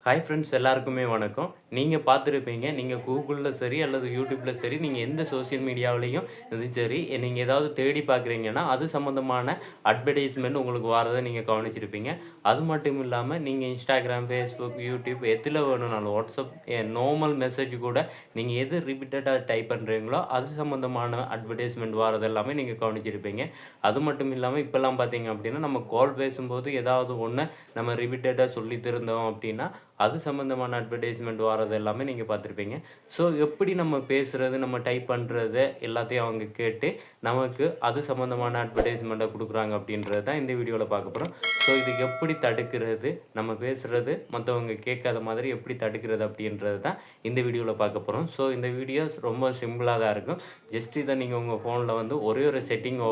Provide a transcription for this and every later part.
Hi friends எல்லாருக்குமே வணக்கம். நீங்க பார்த்துருப்பீங்க. நீங்க கூகுள்ல சரி அல்லது யூடியூப்ல சரி, நீங்க எந்த சோசியல் மீடியாவிலயும் இது சரி, நீங்க ஏதாவது தேடி பார்க்குறீங்கன்னா, அது சம்மந்தமான அட்வர்டைஸ்மென்ட் உங்களுக்கு வரத நீங்க கவனிச்சிருப்பீங்க. அது மட்டும் இல்லாம நீங்க Instagram, Facebook, YouTube எதுல வேணும்னாலும் WhatsApp நார்மல் மெசேஜ் கூட நீங்க எது ரிப்பீட்டடா டைப் பண்றீங்களோ, அது சம்மந்தமான அட்வர்டைஸ்மென்ட் வரது எல்லாமே நீங்க கவனிச்சிருப்பீங்க. அது மட்டும் இல்லாம இப்பலாம் பார்த்தீங்க அப்படின்னா, நம்ம கால் பேசும்போது ஏதாவது ஒண்ணு நம்ம ரிப்பீட்டடா சொல்லித் திருந்தோம் அப்படின்னா, அது சம்மந்தமான அட்வர்டைஸ்மென்ட் வரது எல்லாமே நீங்க பார்த்துருப்பீங்க. ஸோ எப்படி நம்ம பேசுறது, நம்ம டைப் பண்றது எல்லாத்தையும் அவங்க கேட்டு, நமக்கு அது சம்மந்தமான அட்வர்டைஸ்மென்ட்ட குடுக்குறாங்க அப்படின்றது தான் இந்த வீடியோல பார்க்க போறோம். ஸோ இது எப்படி தடுக்கிறது, நம்ம பேசுறது மத்தவங்க கேட்காத மாதிரி எப்படி தடுக்கிறது அப்படின்றது தான் இந்த வீடியோல பார்க்க போறோம். ஸோ இந்த வீடியோ ரொம்ப சிம்பிளா தான் இருக்கும். ஜஸ்ட் இத நீங்க உங்க ஃபோன்ல வந்து ஒரே ஒரு செட்டிங்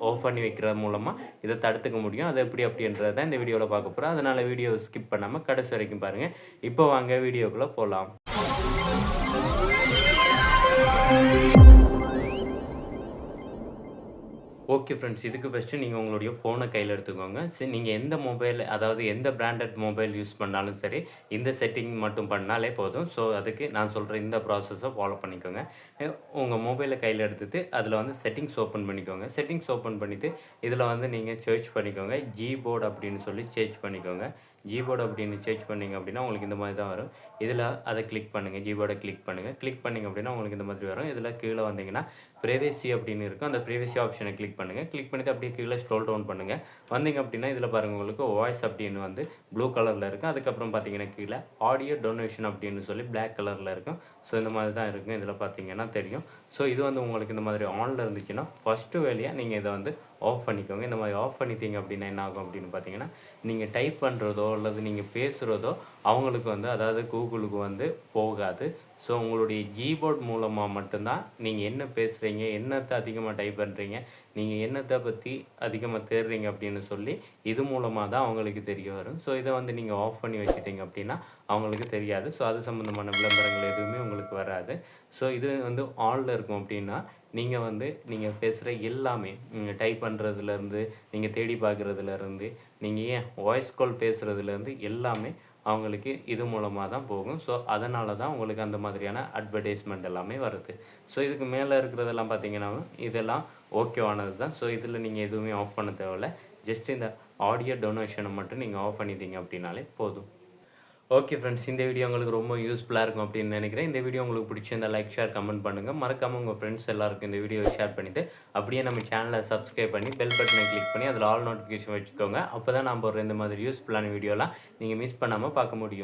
ஆஃப் பண்ணி வைக்கிறது மூலமா இத தடுத்துக்க முடியும். அது எப்படி அப்படின்றத தான் இந்த வீடியோல பார்க்க போறோம். அதனால வீடியோவ ஸ்கிப் பண்ணாம கடைசி வரைக்கும் பாருங்க. இப்போ வாங்க வீடியோக்குள்ள போலாம். Okay friends. இதுக்கு ஃபர்ஸ்ட்டு நீங்க உங்களுடைய ஃபோன கையில எடுத்துக்கோங்க. நீங்க எந்த மொபைல் அதாவது எந்த பிராண்டட் மொபைல் யூஸ் பண்ணாலும் சரி, இந்த செட்டிங் மட்டும் பண்ணாலே போதும். ஸோ அதுக்கு நான் சொல்ற இந்த ப்ராசஸ ஃபாலோ பண்ணிக்கோங்க. உங்க மொபைல கையில எடுத்துட்டு, அதில வந்து செட்டிங்ஸ் ஓப்பன் பண்ணிக்கோங்க. செட்டிங்ஸ் ஓப்பன் பண்ணிட்டு, இதில வந்து நீங்க சர்ச் பண்ணிக்கோங்க. ஜிபோர்ட் அப்படின்னு சொல்லி சர்ச் பண்ணிக்கோங்க. ஜிபோர்ட் அப்படின்னு சர்ச் பண்ணீங்க அப்படின்னா, உங்களுக்கு இந்த மாதிரி தான் வரும். இதில அத கிளிக் பண்ணுங்க. ஜிபோர்ட கிளிக் பண்ணுங்க. கிளிக் பண்ணீங்க அப்படின்னா, உங்களுக்கு இந்த மாதிரி வரும். இதில கீழ வந்தீங்கன்னா, பிரைவசி அப்படின்னு இருக்கும். அந்த பிரைவசி ஆப்ஷன கிளிக் பண்ணுங்க. கிளிக் பண்ணிட்டு அப்படியே கீழ ஸ்க்ரோல் டவுன் பண்ணுங்க. வந்தீங்க அப்படின்னா, இதில பாருங்க உங்களுக்கு வாய்ஸ் அப்படின்னு வந்து ப்ளூ கலர்ல இருக்கு. அதுக்கப்புறம் பார்த்தீங்கன்னா, கீழ ஆடியோ டொனேஷன் அப்படின்னு சொல்லி பிளாக் கலர்ல இருக்கும். ஸோ இந்த மாதிரி தான் இருக்கும். இதில பார்த்தீங்கன்னா தெரியும். ஸோ இது வந்து உங்களுக்கு இந்த மாதிரி ஆன்ல இருந்துச்சுன்னா, ஃபர்ஸ்ட்டு வேலையா நீங்க இத வந்து ஆஃப் பண்ணிக்கோங்க. இந்த மாதிரி ஆஃப் பண்ணிட்டீங்க அப்படின்னா என்ன ஆகும் அப்படின்னு பார்த்தீங்கன்னா, நீங்க டைப் பண்றதோ அல்லது நீங்க பேசுறதோ அவங்களுக்கு வந்து அதாவது கூகுளுக்கு வந்து போகாது. ஸோ உங்களுடைய கீபோர்ட் மூலமா மட்டும் தான் நீங்க என்ன பேசுறீங்க, என்னத்த அதிகமா டைப் பண்றீங்க, நீங்க என்னத்த பத்தி அதிகமா தேடுறீங்க அப்படின்னு சொல்லி இது மூலமா தான் அவங்களுக்கு தெரிய வரும். ஸோ இத வந்து நீங்க ஆஃப் பண்ணி வச்சுட்டீங்க அப்படின்னா அவங்களுக்கு தெரியாது. ஸோ அது சம்மந்தமான விளம்பரங்கள் எதுவுமே உங்களுக்கு வராது. ஸோ இது வந்து ஆன்ல இருக்கும் அப்படின்னா, நீங்க வந்து நீங்க பேசுற எல்லாமே, நீங்க டைப் பண்றதுலேருந்து, நீங்க தேடி பார்க்குறதுலேருந்து, நீங்க ஏன் வாய்ஸ் கால் பேசுறதுலேருந்து எல்லாமே அவங்களுக்கு இது மூலமா தான் போகும். ஸோ அதனால தான் உங்களுக்கு அந்த மாதிரியான அட்வர்டைஸ்மென்ட் எல்லாமே வருது. ஸோ இதுக்கு மேல இருக்கிறதெல்லாம் பார்த்தீங்கன்னா, இதெல்லாம் ஓகேவானது தான். ஸோ இதில நீங்க எதுவுமே ஆஃப் பண்ண தேவையில்ல. ஜஸ்ட் இந்த ஆடியோ டொனேஷன மட்டும் நீங்க ஆஃப் பண்ணிட்டீங்க அப்படின்னாலே போதும். Okay friends. இந்த வீடியோ உங்களுக்கு ரொம்ப யூஸ்ஃபுல்லா இருக்கும் அப்படின்னு நினைக்கிறேன். இந்த வீடியோ உங்களுக்கு பிடிச்சிருந்தா லைக், ஷேர், கமெண்ட் பண்ணுங்க. மறக்காம உங்க ஃப்ரெண்ட்ஸ் எல்லாருக்கும் இந்த வீடியோவை ஷேர் பண்ணிட்டு, அப்படியே நம்ம சேனலை சப்ஸ்கிரைப் பண்ணி பெல் பட்டனை கிளிக் பண்ணி அதில ஆல் நோட்டிஃபிகேஷன் வச்சுக்கோங்க. அப்பதான் நான் போடுற இந்த மாதிரி யூஸ்ஃபுல்லான வீடியோலாம் நீங்க மிஸ் பண்ணாம பார்க்க முடியும்.